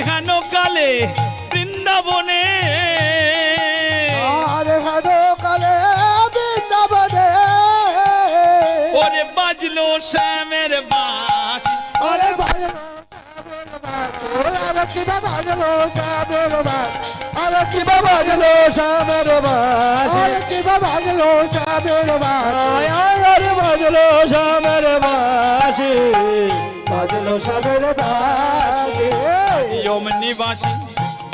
হেন কালে বৃন্দাবনে, আরে হেন কালে বৃন্দাবনে, ওরে বাজলো শ্যামের বাঁশি, আরে বাজলো আরে কিবা বাজলো শ্যামের বাঁশি, আরে কিবা বাজলো শ্যামের বাঁশি, আরে কিবা বাজলো শ্যামের বাঁশি, আরে বাজলো শ্যামের বাঁশি, বাজলো শ্যামের বাঁশি। অমনি বাঁশি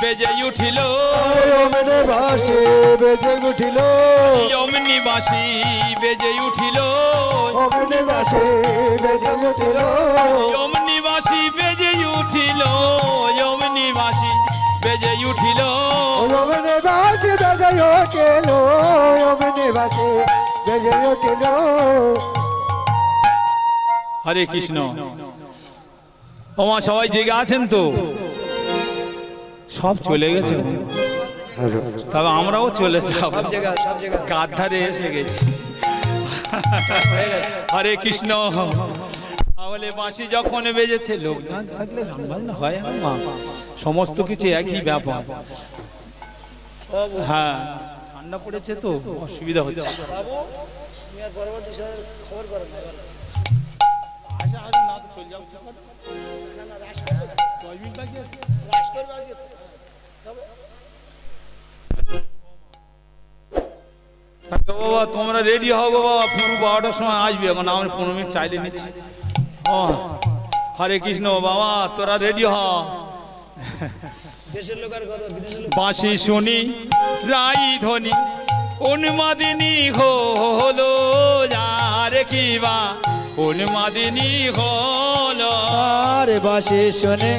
বেজে উঠিল, অমনি বাঁশি বেজে উঠিল, অমনি বাঁশি বেজে উঠিল, অমনি বাঁশি বেজে উঠিল, অমনি বাঁশি বেজে উঠিল, অমনি বাঁশি বেজে উঠিল। অমনি বাঁশি বেজে উঠিল, অমনি বাঁশি বেজে উঠিল। হরে কৃষ্ণ। ওমা সবাই জেগে আছেন তো? সব চলে গেছে, তবে আমরাও চলে যাব, কার ধারে এসে গেছি। হরে কৃষ্ণ। তাহলে বাঁশি যখন বেজেছে, লোক না থাকলে গান বাজনা হয় মা, সমস্ত কিছু একই ব্যাপার। হ্যাঁ, ঠান্ডা পড়েছে তো অসুবিধা হচ্ছে। বাবা তোমরা রেডি হও গো বাবা, পুরো 12টার সময় আসবে, এখন আমরা 15 মিনিট চাইলে নিচ্ছি। ও হরে কৃষ্ণ বাবা, তোরা রেডি হ। বাঁশি শুনি রাই ধ্বনি উন্মাদিনী হলো, যারে কিবা উন্মাদিনী হলো। আরে বাঁশি শুনে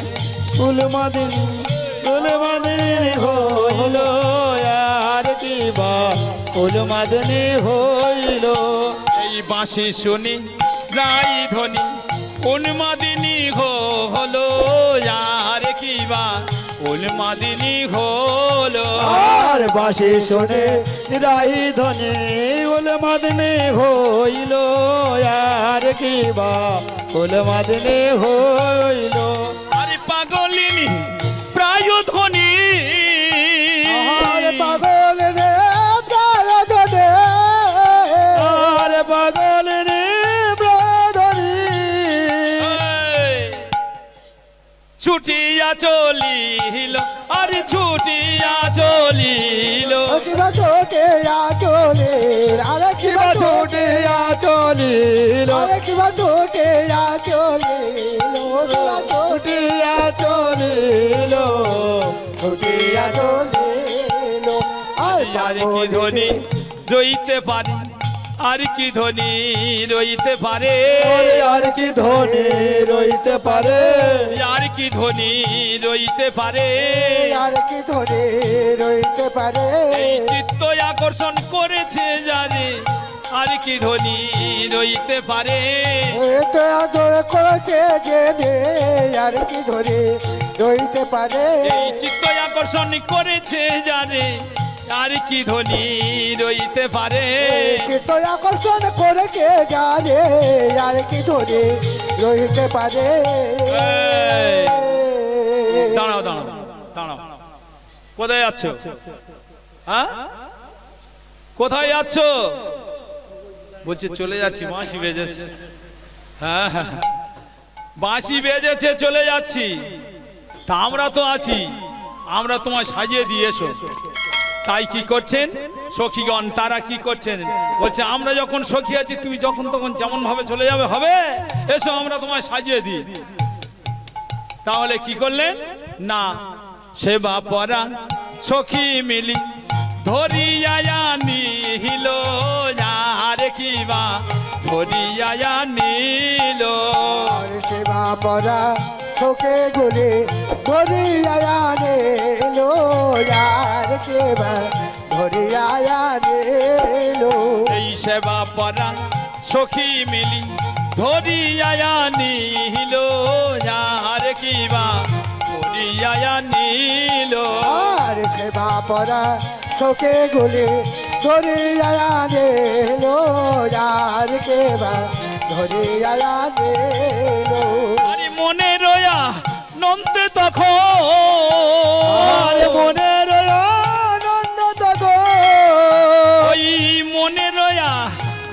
উলমাদিনী উলমাদিনী হইল, আর কি বা উলমাদিনী হইল। এই বাঁশি শুনি রাই ধ্বনি উন্মাদিনী হলো, যার কিবা উন্মাদিনী হলো। আর বাঁশি শুনে রাই ধ্বনি উলমাদিনী হইল, আর কি বা উলমাদিনী হইল। আরে পাগলিনী প্রায় ধ্বনি, আরে পাগল রে প্রায় ধ্বনি, আরে পাগল রে প্রায় ধ্বনি। ছুটিয়া চলিল, আরে ছুটিয়া চলিল, কিবা ছোটিয়া চলিল, আরে কিবা ছোটিয়া চলিল, আরে কিবা ছোটিয়া চলিল, কিবা ছোটিয়া চলিল, ছোটিয়া চলিল। আর কি ধ্বনি রইতে পারে, আর কি ধ্বনি রইতে পারে, আর কি ধ্বনি রইতে পারে, আর কি ধ্বনি রইতে পারে, আর কি ধ্বনি রইতে পারে। এই চিত্ত আকর্ষণ করেছে যারে, আর কি ধ্বনি রইতে পারে। এটা আদর করেছে জেনে, আর কি ধ্বনি রইতে পারে। এই চিত্ত আকর্ষণ করেছে যারে, আর কি ধ্বনি রইতে পারে। চিত্ত আকর্ষণ করেছে জানে, আর কি ধ্বনি রইতে পারে। দাঁড়াও দাঁড়াও দাঁড়াও, কোথায় যাচ্ছ? হ্যাঁ, কোথায় যাচ্ছ? বলছে চলে যাচ্ছি, বাঁশি বেজেছে। হ্যাঁ হ্যাঁ, বাঁশি বেজেছে, চলে যাচ্ছি। তা আমরা তো আছি, আমরা তোমায় সাজিয়ে দিয়ে এসো। তাই কি করছেন সখীগণ, তারা কি করছেন? বলছে আমরা যখন সখী আছি, তুমি যখন তখন যেমন ভাবে চলে যাবে, হবে, এসো আমরা তোমায় সাজিয়ে দিই। তাহলে কি করলেন না, সেবা পরা সখী মিলি ধরিয়া নিল, আর কিবা ধরিয়া নিল। সেবা পরা তোকে গুলি ধরিয়া নিল, আর কেবা ধরিয়া নিল। এই সেবা পরা সখী মিলি ধরিয়া নিল, আর কিবা ধরিয়া নিল। আর সেবা পরা তোকে গুলি ধরিয়া নিল, আর কেবা ধরিয়া নিল। আরে মনে রয়া নন্দে তখন আরে মনের আনন্দ তখন ওই মনে রয়া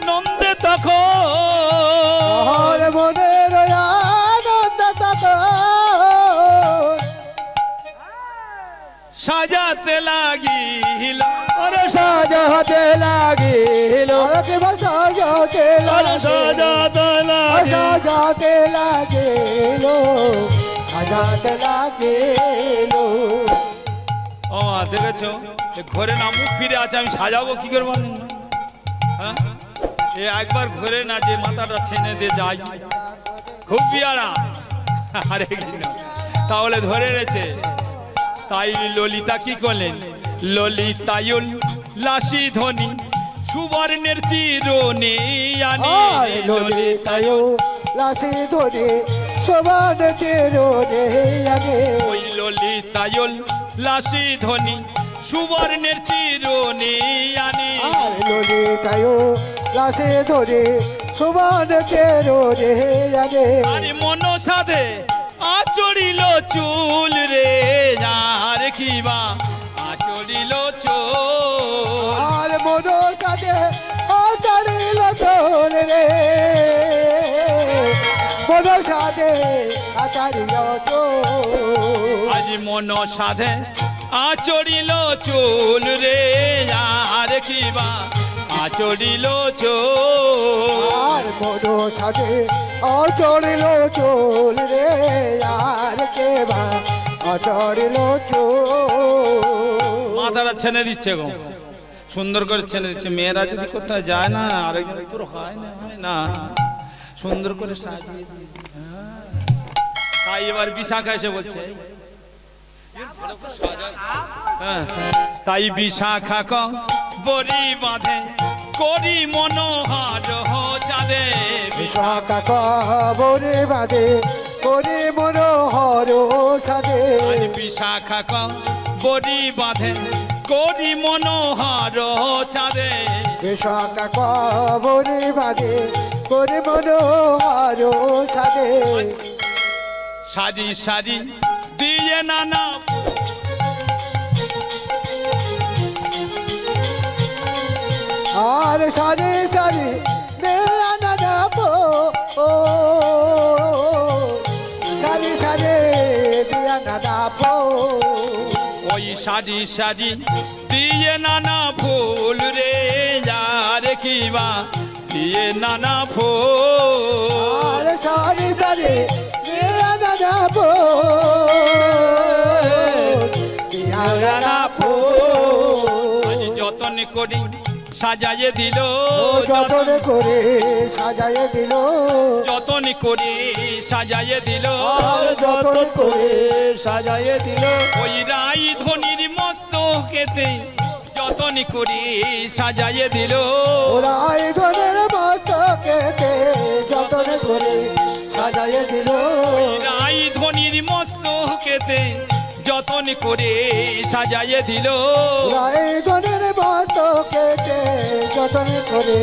নন্দে তখন আরে মনের আনন্দ তখন সাজাতে লাগিল আরে সাজাতে লাগিল কেবল সাজাতে সাজাতে লাগিল সাজাতে লাগিল ও মা দেখেছো এ ঘরে না মুখ ফিরে আছে আমি সাজাবো কি করে বলেন না? হ্যাঁ এ একবার ঘরে না যে মাথাটা ছেনে দিয়ে যাই খুব পিয়ারা আরে কি না, তাহলে ধরে রেছে তাই ললিতা কি করলেন ললিতায়ুল লাসি ধ্বনি সুবর্ণের চিরুনি আনি আরে ললিতায়ো লাসি ধরে সমান চিরনে আগে ওই ললিতায়ুল লাসি ধ্বনি সুবর্ণের চিরুনি আনি আরে ললিতায়ো লাসি ধরে সমান চিরনে আগে আরে মন সাধে আচরিল চুল রে আর কিবা আচরিল চুল আর মন কাছে আচারিল চোল রে মন সাথে আচারিল চোল আজ মন সাধে আচরিল চুল রে আর কিবা আচরিল চুল আর মন সাথে আচরিল চোল রে আর কেবা আচরিল চোল মাথাটা ছেনে দিচ্ছে গো সুন্দর করে ছেনে দিচ্ছে মেয়েরা যদি কোথায় যায় না আরেকজন তোর হয় না সুন্দর করে সাজিয়ে দিয়ে। হ্যাঁ। তাই এবার বিশাখা এসে বলছে হ্যাঁ, তাই বিশাখা ক বড়ি বাঁধে করি মনোহার চাঁদে বিশাখা কবরে বাদে করে মনোহর সাদে আজ বিশাখা ক বড়ি বাঁধে করি মনোহার চাঁদে বিশাখা কবরে বাদে করে মনোহর সাদে সারি সারি দিয়ে নানা আর সারি সারি দেয়া নানা পো সারি সারি দিয়া নানা পো ওই সারি সারি দিয়ে নানা ফুল রে যার কিবা দিয়ে নানা ফুল আর সারি সারি দেয়া নানা পো দিয়া নানা পো আজ যতন করি সাজাইয়ে দিল যতন করে সাজাইয়ে দিল যতন করি সাজাইয়ে দিল আর যতন করে সাজাইয়ে দিল ওই রাই ধনির মস্তকেতে যতন করি সাজাইয়ে দিল ওরাই ধনের মস্তকেতে যতন করে সাজাইয়ে দিল রাই ধনির মস্তকেতে যতন করে সাজাইয়ে দিল ওরাই ধনের মস্তকেতে যতন করে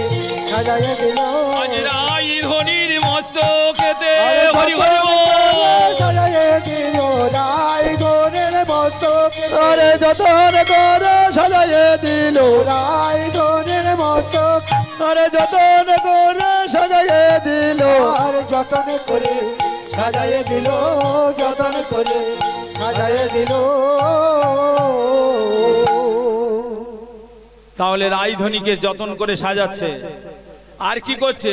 সাজাইয়ে দিল আজ রাই ধনির মস্তকেতে আরে হরি হরি যতন করে সাজাইয়ে দিল রাই ধনের মস্তকেতে আরে যতন করে সাজাইয়ে দিল রাই ধনের মস্তক আরে যতন করে সাজাইয়ে দিল আর যতন করে সাজাইয়ে দিল যতন করে সাজাইয়ে দিল তাহলে রাইধনীকে যতন করে সাজাচ্ছে আর কি করছে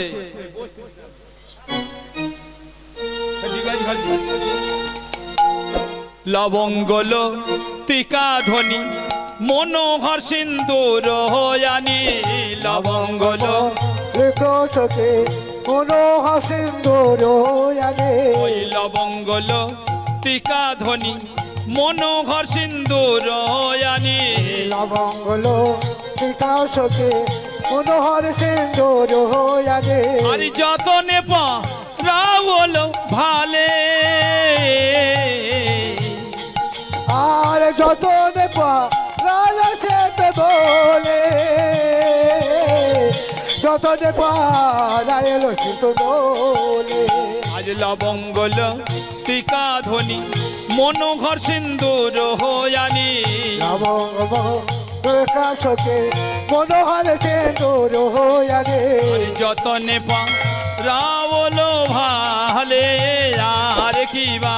লবঙ্গল টিকা ধ্বনি মনোহর সিন্দুর হয়ানি লবঙ্গল লেখকে কোনো হাসিন্দর আনে ওই লবঙ্গল টিকা ধ্বনি মনোহর সিন্দুর হয়ানি লবঙ্গল বিকাশকে মনোহর সিন্দর আনে আর যতনে পা রাবল ভালে আর যতন পা রাজা সেতে বলে যতন পা রায়ল সিত বলে আজ লবঙ্গল মস্তিকা ধ্বনি মনোহর সিন্দুর হয়ানি নব প্রকাশকে মনোহর সিন্দুর হয়ারে যতনে পা রাওলো ভালে আর কিবা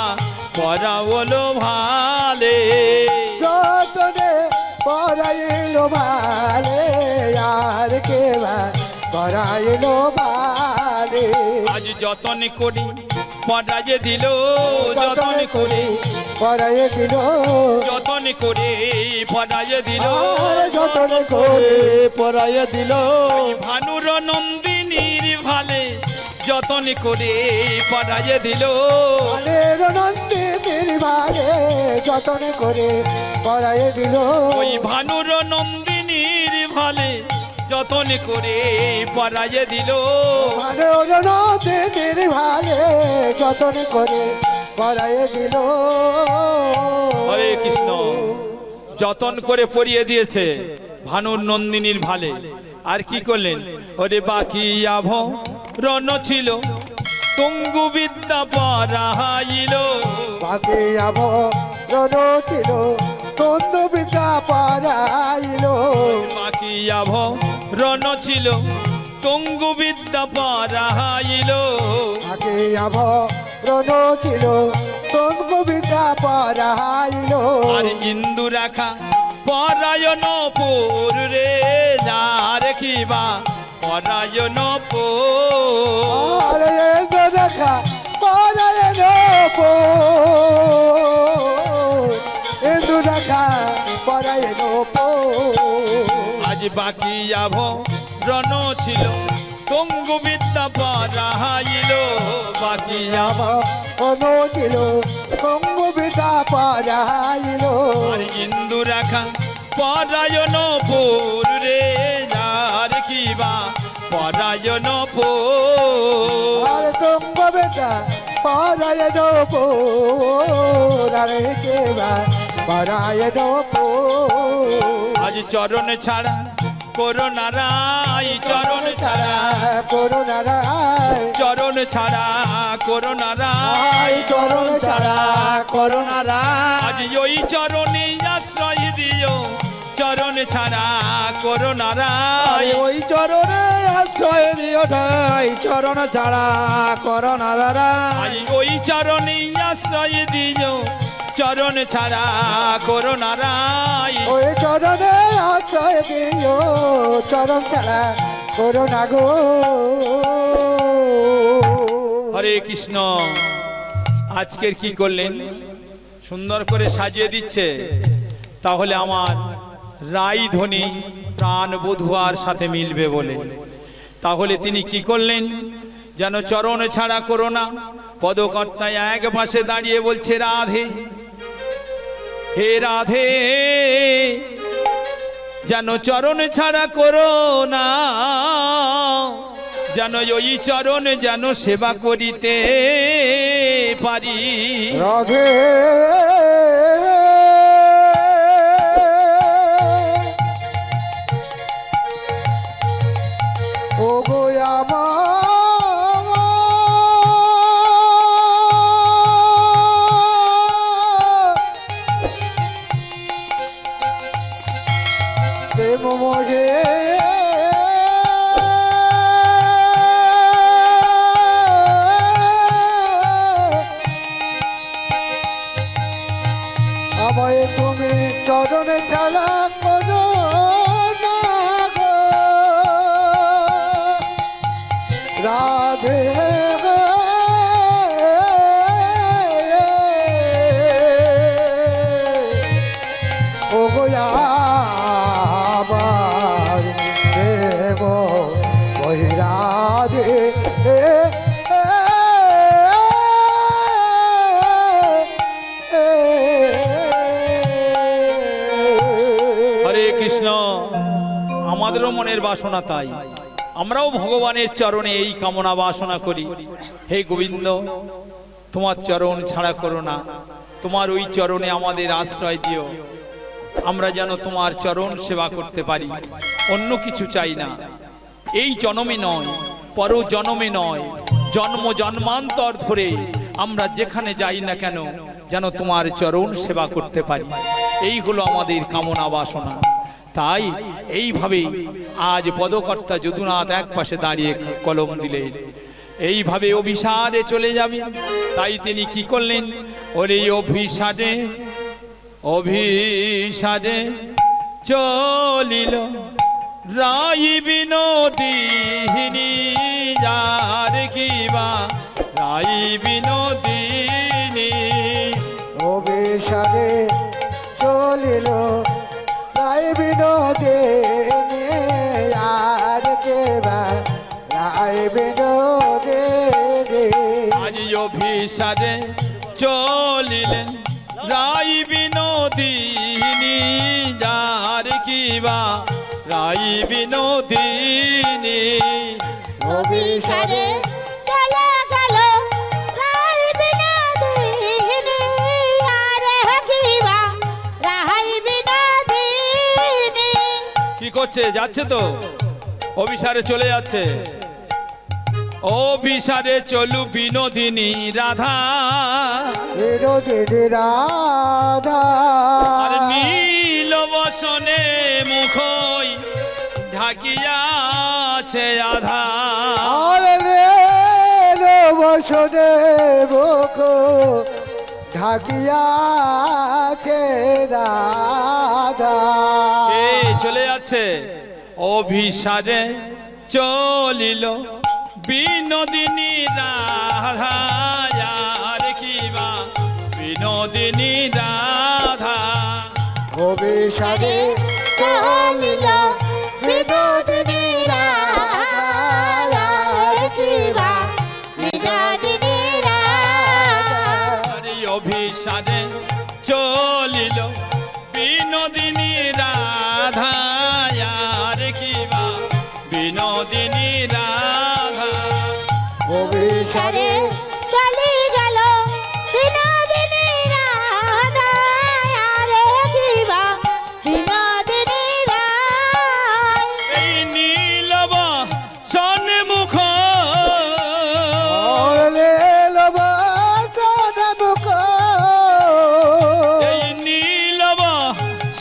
পরাওলো ভালে যতনে পরাইলো ভালে আর কেবা পরাইলো ভালে আজ যতন করি পরাজে দিল যতন করে পরাই দিল যতন করে পরাজে দিল যতন করে পরাইয়া দিল ভানুর নন্দিনীর ভালে যতন করে পরাজে দিল আনের নন্দিনীর ভালে যতন করে পরাই দিল ওই ভানুর নন্দিনীর ভালে যতন করে পরাজে দিল আনের নন্দিনীর ভালে যতন করে পরাই দিল হরে কৃষ্ণ যতন করে পরিয়ে দিয়েছে ভানুর নন্দিনীর ভালে আর কি করলেন ওরে বাকি আভ রণ ছিল তঙ্গু বিদ্যা পরাইল বাকি আব রণ ছিল তন্দ বিদ্যা পরাইল বাকি আভ রণ ছিল তঙ্গু বিদ্যা পরাইল বাকি আব রণ ছিল তন্দ বিদ্যা পরাইল আর ইন্দু রাখা পরায়ণ পুর রে যার খিবা পরায়ণ পুর আরে দেখা পরাইল ইন্দু দেখা পরাইল আজ বাকি আভ রণ ছিল তঙ্গু বিদ্যা পরাইল বাকি আভ রণ ছিল তঙ্গ বিদ্যা পরাইল আর ইন্দু রাখা পরায়ণ পুর রে যার কিবা পরায়ণ পুর আর তঙ্গ বিদ্যা পরাইল আরে কেবা পরাইল আজ চরণ ছাড়া করোনা রাই চরণ ছাড়া করুণা রায় চরণ ছাড়া করোনা রাই চরণ ছাড়া করোনা আজ ওই চরণে আশ্রয় দিও চরণ ছাড়া করোনা রাই ওই চরণে আশ্রয় দিও ঠাই চরণ ছাড়া করোনা আজ ওই চরণে আশ্রয় দিও চরণ ছাড়া করোনা রাই ওই চরণে আশ্রয় দিও চরণ ছাড়া করুণা গো হরে কৃষ্ণ আজকের কি করলেন সুন্দর করে সাজিয়ে দিচ্ছে তাহলে আমার রাই ধ্বনি প্রাণ বধুয়ার সাথে মিলবে বলে তাহলে তিনি কি করলেন যেন চরণ ছাড়া করোনা পদকর্তায় এক পাশে দাঁড়িয়ে বলছে রাধে হে রাধে যেন চরণ ছাড়া করোনা যেন ওই চরণ যেন সেবা করিতে পারি রাধে ও গো প্রেম মোহে আমায় তুমি চরণে ছাড়া করো না গো রাধে ও গো আমার দেব ওই রাধে হরে কৃষ্ণ আমাদেরও মনের বাসনা তাই আমরাও ভগবানের চরণে এই কামনা বাসনা করি হে গোবিন্দ তোমার চরণ ছাড়া করো না তোমার ওই চরণে আমাদের আশ্রয় দিও আমরা যেন তোমার চরণ সেবা করতে পারি অন্য কিছু চাই না এই জন্মে নয় পর জন্মে নয় জন্ম জন্মান্তর ধরে আমরা যেখানে যাই না কেন যেন তোমার চরণ সেবা করতে পারি, এই হলো আমাদের কামনা বাসনা। তাই এইভাবে আজ পদকর্তা যদুনাথ এক পাশে দাঁড়িয়ে কলম দিলেন, এইভাবে অভিসারে চলে যাবে। তাই তিনি কি করলেন, ওরে অভিসারে অভিসারে চলিল রাই বিনোদিনী, যার কিবা রাই বিনোদিনী। অভিসারে চলিল রায় বিনোদিনী, আর কেবা রায় বিনোদিনী। আজ অভিসারে চলিলেন রাই বিনোদিনী, যার কিবা রাই বিনোদিনী। অভিসারে চলে গেল রাই বিনোদিনী, আরে কিবা রাই বিনোদিনী। কি করছে, যাচ্ছে তো অভিসারে চলে যাচ্ছে। অভিসারে চলু বিনোদিনী রাধা, বিনোদিনী রাধা। আর নীল বসনে মুখই ঢাকিয়াছে আধা। বসনে মুখ ঢাকিয়াছে রাধা। এই চলে যাচ্ছে। অভিসারে চলিল বিনোদিনী রাধা, আর কিবা বিনোদিনী রাধা। অভিসারে চলিল বিনোদিনী রাধা, কিবা বিনোদিনী রাধা। আরে অভিসারে চলিল বিনোদিনী রাধা, আর কিবা বিনোদিনী রাধা। অভিসারে চলে গেল বিনোদিনী রাধা, আরে কিবা বিনোদিনী রাধা। এই নীলব সন্মুখ মুখ এই নীলব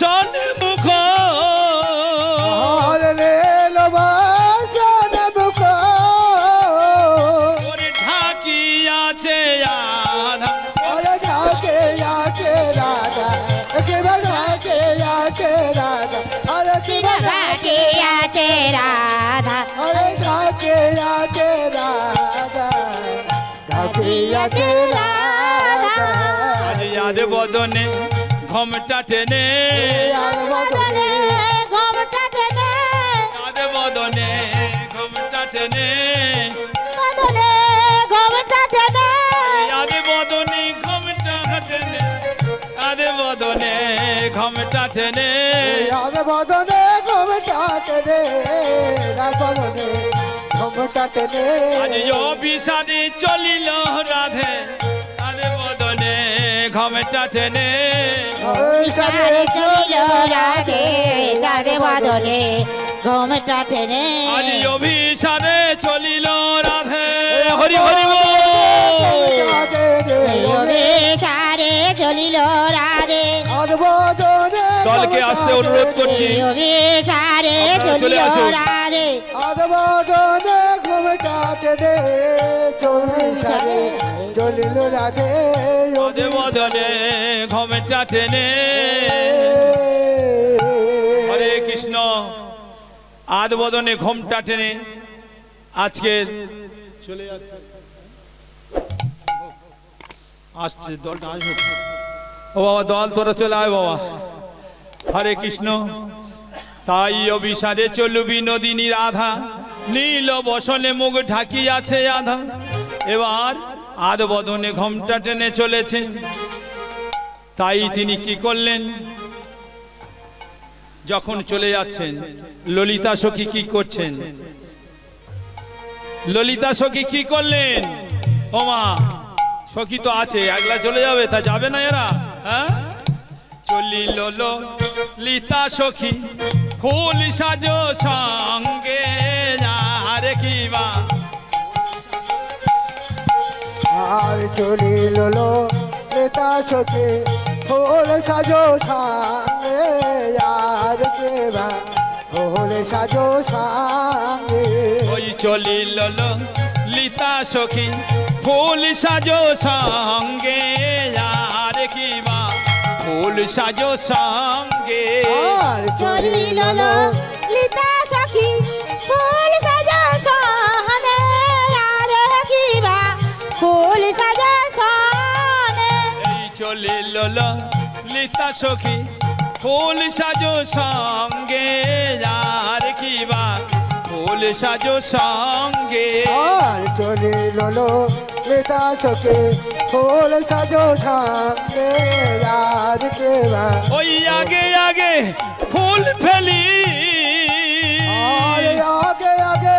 সন্মুখ মুখ ওরে ঢাকিয়াছে আধা। ঢাকে আছে রাধা, কেবা ঢাকে আছে রাধা, আরে কিবা কেবা ঘাটে আছে রাধা, আরে ঢাকে আছে রাধা, ঢাকে আছে রাধা। আজ আজ বদনে ঘমটা টেনে, আর বদনে ঘোমটা টেনে, আজ বদনে ঘমটা টেনে, বদনে ঘোমটা টেনে। আজ বদনে ঘমটা টেনে, আজ বদনে ঘমটা টেনে। আর বদনে ঘুমটাতে রে, আর বদনে ঘুমটাতে রে। আজ অভিসারে চলিল রাধে, আজ বদনে ঘমটা টেনে। সারে চলিল রাধে, যারে বদনে ঘোমটা টেনে। আজ অভিসারে চলিল রাধে, হরি হরি বল। সারে চলিল রাধে, আর বদনে দলকে আসতে অনুরোধ করছি। সারে আপনারা চলে চলিল আসুন। রাধে, আর বদনে ঘুমটাতে রে, চৌসারে চলিল রাধে। আজ বদনে ঘমটা টেনে। হরে কৃষ্ণ। আজ বদনে ঘমটা টেনে আজকের চলে যাচ্ছে, আসছে দলটা আসবে। ও বাবা দল তোরা চলে আয় বাবা। হরে কৃষ্ণ। তাই অভিসারে চলু বিনোদিনী রাধা, নীল বসনে মুখ ঢাকিয়াছে আধা। এবার আদ বদনে ঘমটা টেনে চলেছে। তাই তিনি কি করলেন, যখন চলে যাচ্ছেন ললিতা সখী কি করছেন, ললিতা সখী কি করলেন? ওমা সখী তো আছে, একলা চলে যাবে, তা যাবে না এরা? হ্যাঁ, চলিল ললিতা সখী ফুল সাজো সঙ্গে, আর কিবা আর চলিল নেতা সখী ফুল সাজো সামনে আর কেবা ফুল সাজো সামনে ওই চলিল লিতা সখী ফুল সাজো সঙ্গে আর কিবা ফুল সাজো সঙ্গে আর চলিল চলিল লিতা সখী ফুল সাজা সহনে আর কিবা ফুল সাজা সহনে এই চলিল লিতা সখী ফুল সাজো সঙ্গে আর কিবা ফুল সাজো সঙ্গে আর চলিল নেতা সখী ফুল সাজো সামনে আর কেবা ওই আগে আগে ফুল ফেলি আর আগে আগে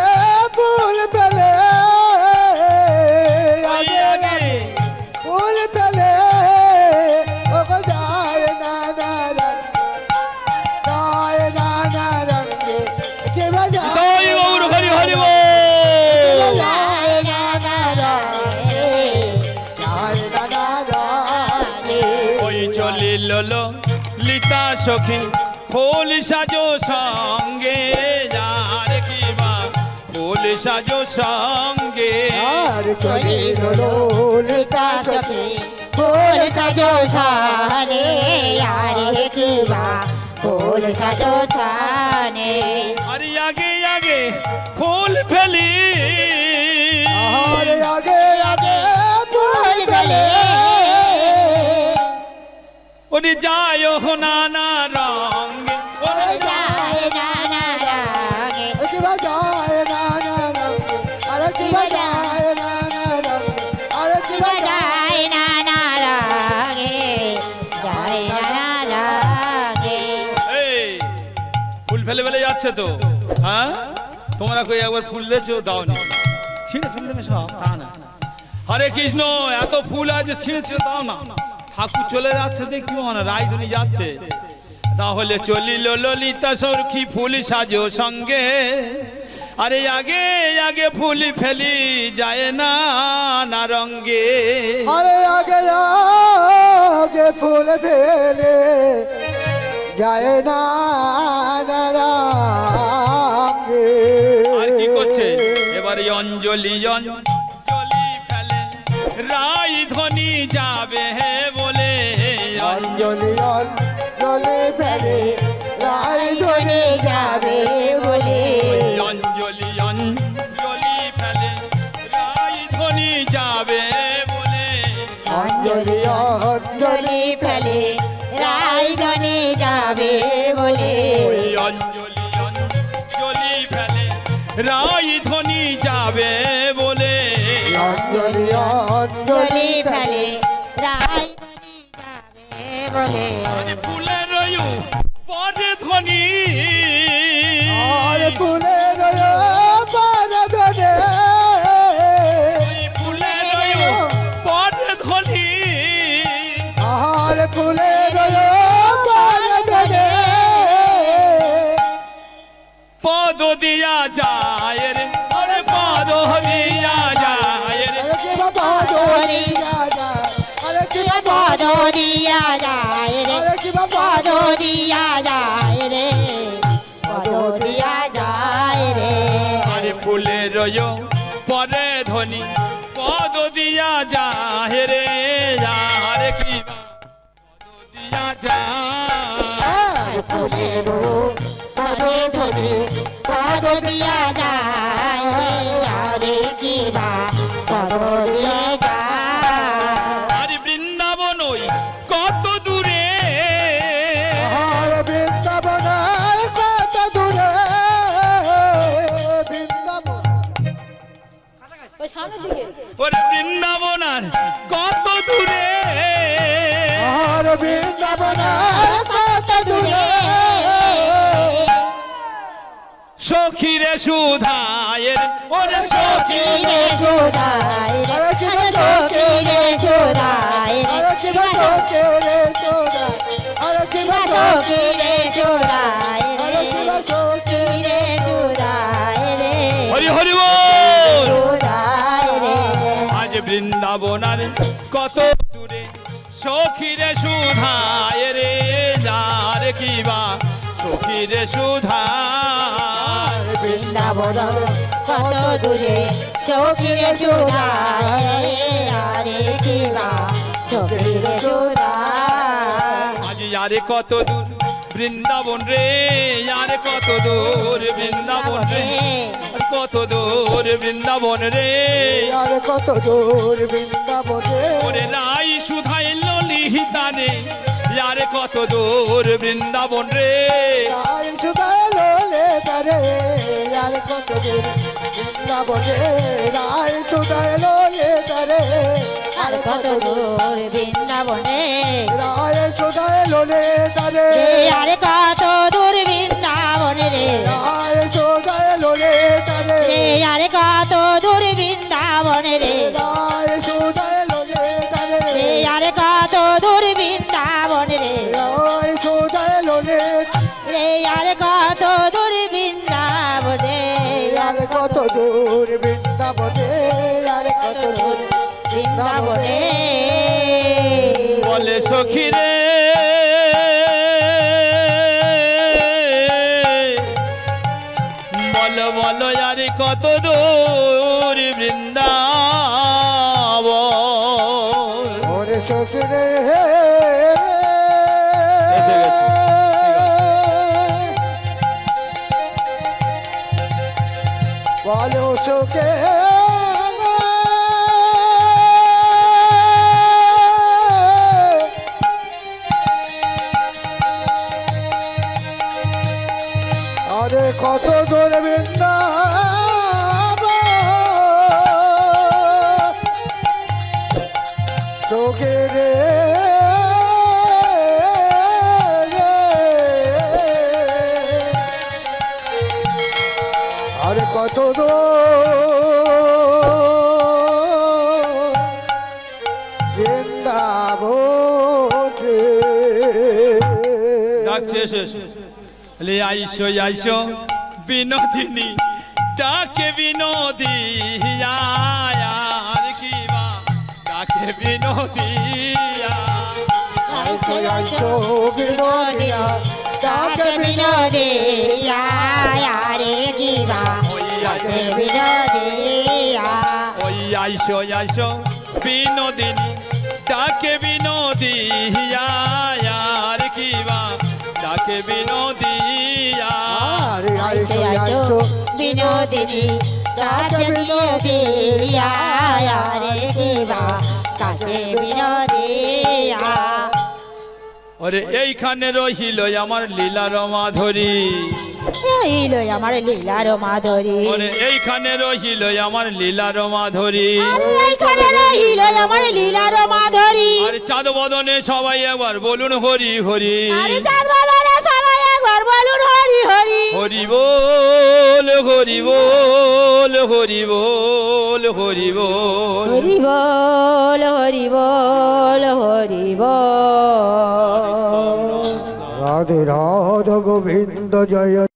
ফুল পেলে ওই আগে আগে আগে ফুল পেলে ও যায় না না যায় না না রঙে কে বাজা জয় গৌর হরি হরি বল। যায় না না রে যায় না না রঙে ওই চলিল লিতা সখী ফুল সাজো সঙ্গে যার কিবা ফুল সাজো সঙ্গে আর চলিল লিতা সখী ফুল সাজো সহনে আর কিবা ফুল সাজো সহনে আরে আগে আগে ফুল ফেলি আর আগে আগে ফুল ফেলে ওরে যায় নানা রঙ্গে ওরে যায় না না রাগে কে বাজায় না না রঙে আরে কে বাজায় না না রঙে আরে কে বাজায় যায় না না রাগে যায় না না রাগে এই ফুল ফেলে ফেলে যাচ্ছে তো হ্যাঁ তোমরা কই একবার ফুল দিয়েছো দাওনি ছিঁড়ে ফেলে দেবে সব তা না হরে কৃষ্ণ এত ফুল আছে ছিঁড়ে ছিঁড়ে দাও না ঠাকুর চলে যাচ্ছে দেখি মানে রায়ধুনি যাচ্ছে তাহলে চলিল ললিতা সখী ফুল সাজো সঙ্গে আরে আগে আগে ফুল ফেলি যায় না না রঙ্গে আরে আগে আগে ফুল ফেলে যায় না না রঙে আর কি করছে এবারে অঞ্জলি অঞ্জলি ফেলে রায়ধুনি যাবে হে বলে অঞ্জলি অঞ্জলি ফেলে রায় ধরে যাবে বলে অঞ্জলি অঞ্জলি ফেলে রায়ধুনি যাবে বলে অঞ্জলি অঞ্জলি অঞ্জলি ফেলে রায়ধনে যাবে বলে অঞ্জলি অঞ্জলি ফেলে রায়ধুনি যাবে বলে অঞ্জলি অঞ্জলি অঞ্জলি ফেলে রায়ধনে যাবে বলে ফুলের পরে ধ্বনি আর ফুলের পারে ধরে ফুলের পরে ধ্বনি আর ফুলের পারে ধরে পদ দিয়া যায় রে আরে পদ দিয়া যায় রে আরে কি বাবা দোরি রাজা আরে কি বাবা পদ দিয়া যায় রে আরে কি বাবা পদ দিয়া যায় রে পদ দিয়া যায় রে আরে ফুলের পরে ধ্বনি পদ দিয়া যায় রে আর কি পদ দিয়া যায় ফুলের পদে ধরে পদ দিয়া যায় আরে কি বা পদ দিয়া যায় আরে বৃন্দাবন ওই কত দূরে আর বৃন্দাবন কত দূরে বৃন্দাবন ওরে বৃন্দাবন আর কত দূরে আর বৃন্দাবন কত দূরে সখীরে সুধায়ের ওরে সখী রে সুদাই রে সখী রে সুদাই রে আরে কি বাবা রে তোরা আরে কি বাবা সখী রে সুদাই আরে কি রে বাবা রে সুদাই রে হরি হরি বল সুদাই রে আজ বৃন্দা বৃন্দাবন আর কত দূরে সখীরে সুধায় রে যার কিবা সখীরে সুধা বৃন্দাবন কত দূরে সখীরে সুধা আরে কিবা সখীরে সুধা আজ আরে কত দূর বৃন্দাবন রে আর কত দূর বৃন্দাবন রে কত দূর বৃন্দাবন রে আর কত দূর বৃন্দাবনে ওরে রাই সুধাই ললিতা রে আর কত দূর বৃন্দাবন রে রায় সুধায় লোলে তারে আর কত দূর বৃন্দাবনে রায় সুধায় লোলে তারে আর কত দূর বৃন্দাবনে রায় সুধায় লোলে তারে আর কত দূর বৃন্দাবনে রে রায় সুধায় লোলে তারে আর কত দূর বৃন্দাবনে রে রায় সুধায় লোলে তারে আর কত দূর বৃন্দাবনে রে রায় সুধায় লোলে রে আর কত দূর বৃন্দাবনে আর কত দূর বৃন্দাবনে আর কত দূর বৃন্দাবনে বলে সখী রে বলো বলো আর কত দূর বৃন্দাবন ওরে সখী রে এসে গেছে, বলো সখে আরে কত দূর বৃন্দাবন চোখে রে আরে কত বৃন্দাবন ডাকছে এসো এসো লে আইসো আইসো বিনোদিনী ডাকে বিনোদী আর কি বা ডাকে বিনোদিয়া আইসো আইসো বিনোদিয়া ডাকে বিনোদিয়া রে কিবা ডাকে বিনোদিয়া ওই আইসো আইসো বিনোদিনী ডাকে বিনোদিয়া আর কি বা ডাকে বিনোদিয়া আরে আইসো আইসো আইসো আইসো বিনোদিনী কাছে বিনোদিয়া রে কিবা কাছে বিনোদিয়া ওরে এইখানে রহিল আমার লীলার মাধুরী রইল আমার লীলার মাধুরী ওরে এইখানে রহিল আমার লীলার মাধুরী আরে এইখানে রইল আমার লীলার মাধুরী আর চাঁদ বদনে সবাই একবার বলুন হরি হরি আরে চাঁদ বাজারে সবাই একবার বলুন হরি হরি হরি বল হরি বল হরি বল হরি বল হরি বল হরি বল হরি বল রাধে রাধ গোবিন্দ জয়